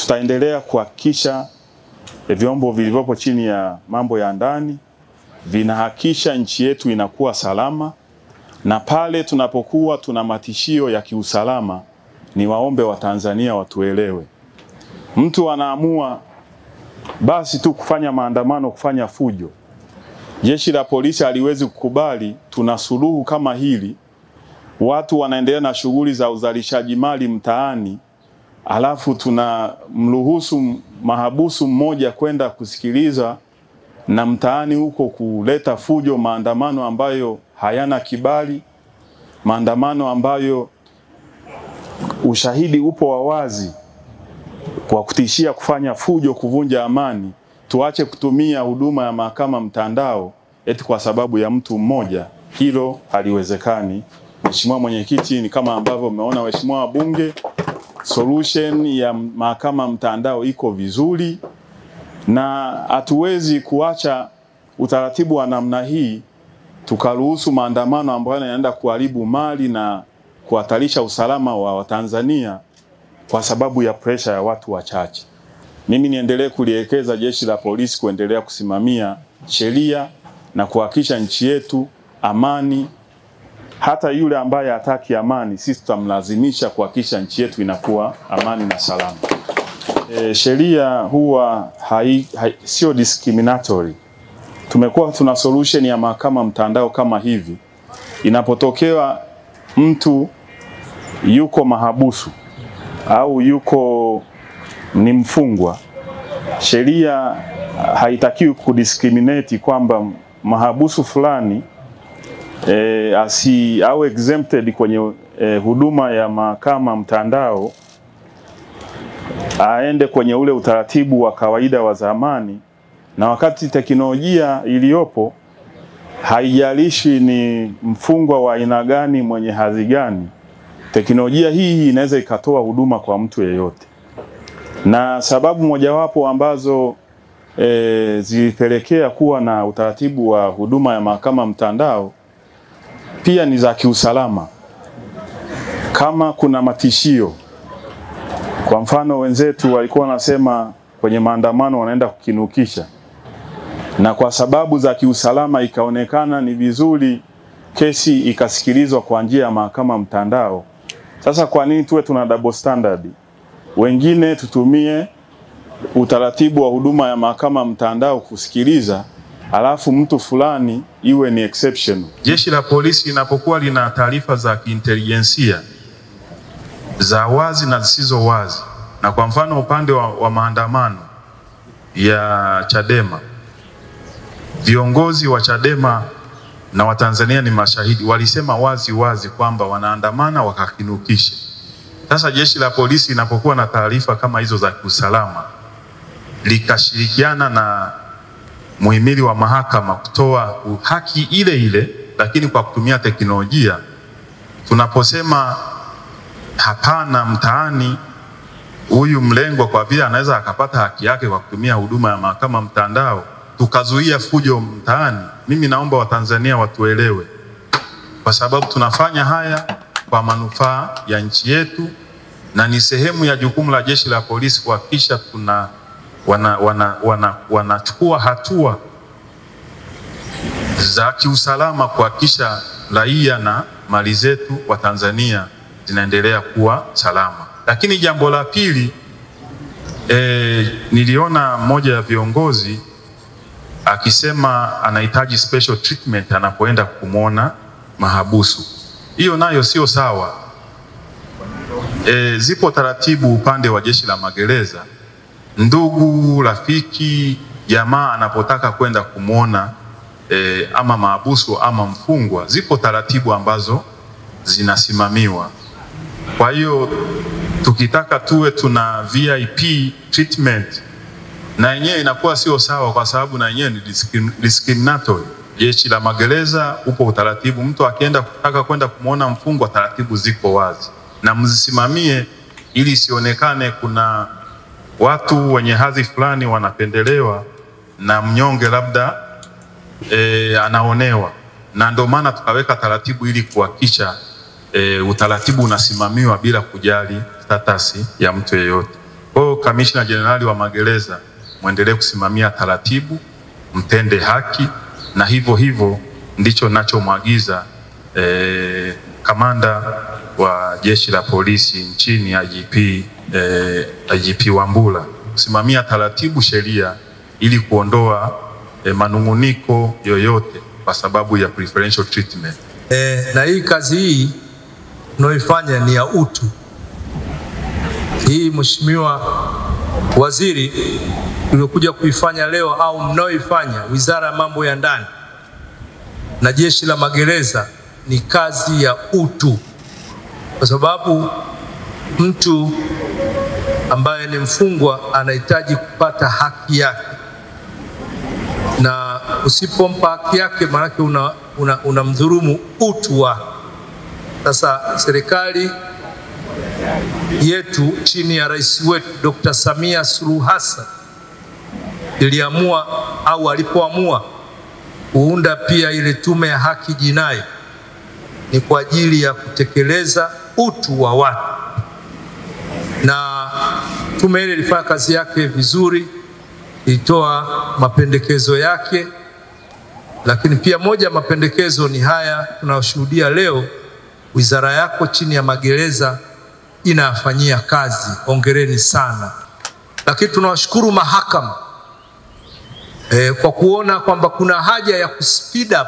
tutaendelea kuhakikisha vyombo vilivyopo chini ya mambo ya ndani vinahakikisha nchi yetu inakuwa salama, na pale tunapokuwa tuna matishio ya kiusalama, ni waombe wa Tanzania watuelewe. Mtu anaamua basi tu kufanya maandamano, kufanya fujo, jeshi la polisi haliwezi kukubali. Tuna suluhu kama hili, watu wanaendelea na shughuli za uzalishaji mali mtaani, alafu tunamruhusu mahabusu mmoja kwenda kusikiliza na mtaani huko kuleta fujo, maandamano ambayo hayana kibali, maandamano ambayo ushahidi upo wa wazi kwa kutishia kufanya fujo, kuvunja amani. Tuache kutumia huduma ya mahakama mtandao eti kwa sababu ya mtu mmoja. Hilo haliwezekani. Mheshimiwa Mwenyekiti, ni kama ambavyo umeona waheshimiwa wabunge, solution ya mahakama mtandao iko vizuri, na hatuwezi kuacha utaratibu wa namna hii tukaruhusu maandamano ambayo yanaenda kuharibu mali na kuhatarisha usalama wa Watanzania kwa sababu ya pressure ya watu wachache. Mimi niendelee kulielekeza jeshi la polisi kuendelea kusimamia sheria na kuhakikisha nchi yetu amani. Hata yule ambaye hataki amani, sisi tutamlazimisha kuhakikisha nchi yetu inakuwa amani na salama. Sheria huwa sio discriminatory. Tumekuwa tuna solution ya mahakama mtandao kama hivi. Inapotokea mtu yuko mahabusu au yuko ni mfungwa, sheria haitakiwi kudiscriminate kwamba mahabusu fulani au exempted kwenye huduma ya mahakama mtandao aende kwenye ule utaratibu wa kawaida wa zamani, na wakati teknolojia iliyopo haijalishi ni mfungwa wa aina gani, mwenye hadhi gani, teknolojia hii inaweza ikatoa huduma kwa mtu yeyote. Na sababu mojawapo ambazo zilipelekea kuwa na utaratibu wa huduma ya mahakama mtandao pia ni za kiusalama. Kama kuna matishio, kwa mfano wenzetu walikuwa wanasema kwenye maandamano wanaenda kukinukisha, na kwa sababu za kiusalama ikaonekana ni vizuri kesi ikasikilizwa kwa njia ya mahakama mtandao. Sasa kwa nini tuwe tuna double standard? Wengine tutumie utaratibu wa huduma ya mahakama mtandao kusikiliza, alafu mtu fulani iwe ni exception. Jeshi la polisi linapokuwa lina taarifa za kiintelijensia za wazi na zisizo wazi, na kwa mfano upande wa maandamano ya Chadema, viongozi wa Chadema na Watanzania ni mashahidi, walisema wazi wazi kwamba wanaandamana wakakinukisha. Sasa jeshi la polisi linapokuwa na taarifa kama hizo za kiusalama, likashirikiana na muhimili wa mahakama kutoa haki ile ile lakini kwa kutumia teknolojia, tunaposema hapana mtaani, huyu mlengwa kwa vile anaweza akapata haki yake kwa kutumia huduma ya mahakama mtandao, tukazuia fujo mtaani. Mimi naomba Watanzania watuelewe, kwa sababu tunafanya haya kwa manufaa ya nchi yetu, na ni sehemu ya jukumu la jeshi la polisi kuhakikisha wanachukua hatua za kiusalama kuhakikisha raia na mali zetu wa Tanzania zinaendelea kuwa salama. Lakini jambo la pili, niliona mmoja ya viongozi akisema anahitaji special treatment anapoenda kumwona mahabusu. Hiyo nayo sio sawa. Zipo taratibu upande wa jeshi la magereza. Ndugu, rafiki, jamaa anapotaka kwenda kumwona ama mahabusu ama mfungwa, zipo taratibu ambazo zinasimamiwa. Kwa hiyo tukitaka tuwe tuna VIP treatment, na yenyewe inakuwa sio sawa, kwa sababu na yenyewe ni discriminatory. Jeshi la magereza upo utaratibu, mtu akienda kutaka kwenda kumwona mfungwa, taratibu ziko wazi, na mzisimamie ili sionekane kuna watu wenye hadhi fulani wanapendelewa na mnyonge labda anaonewa. Na ndio maana tukaweka taratibu ili kuhakikisha utaratibu unasimamiwa bila kujali status ya mtu yeyote. Kwa hiyo Kamishna Jenerali wa Magereza, muendelee kusimamia taratibu, mtende haki, na hivyo hivyo ndicho ninachomwagiza kamanda wa Jeshi la Polisi nchini IGP Wambura, kusimamia taratibu sheria ili kuondoa manunguniko yoyote kwa sababu ya preferential treatment. Na hii kazi hii tunayoifanya ni ya utu. Hii Mheshimiwa Waziri tuliokuja kuifanya leo au mnaoifanya Wizara ya Mambo ya Ndani na Jeshi la Magereza ni kazi ya utu, kwa sababu mtu ambaye ni mfungwa anahitaji kupata haki yake, na usipompa haki yake maanake unamdhulumu utu wake. Sasa serikali yetu chini ya rais wetu Dr. Samia Suluhu Hassan iliamua au alipoamua kuunda pia ile tume ya haki jinai ni kwa ajili ya kutekeleza utu wa watu, na tume ile ilifanya kazi yake vizuri, ilitoa mapendekezo yake, lakini pia moja ya mapendekezo ni haya tunayoshuhudia leo. Wizara yako chini ya magereza inafanyia kazi, hongereni sana. Lakini tunawashukuru mahakama kwa kuona kwamba kuna haja ya kuspeed up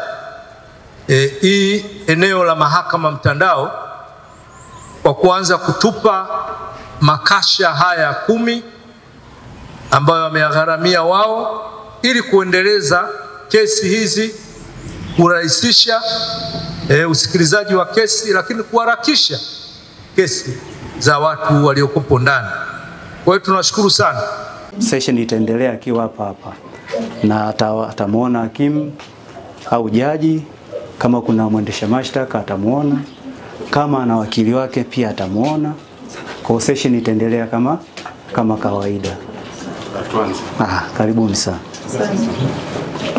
hii eneo la mahakama mtandao kwa kuanza kutupa makasha haya 10 ambayo wameyagharamia wao ili kuendeleza kesi hizi, kurahisisha usikilizaji wa kesi, lakini kuharakisha kesi za watu waliokupo ndani. Kwa hiyo tunashukuru sana. Session itaendelea akiwa hapa na atamuona hakimu au jaji, kama kuna mwendesha mashtaka atamuona, kama ana wakili wake pia atamuona. Kwa session itaendelea kama kawaida. Karibuni sana.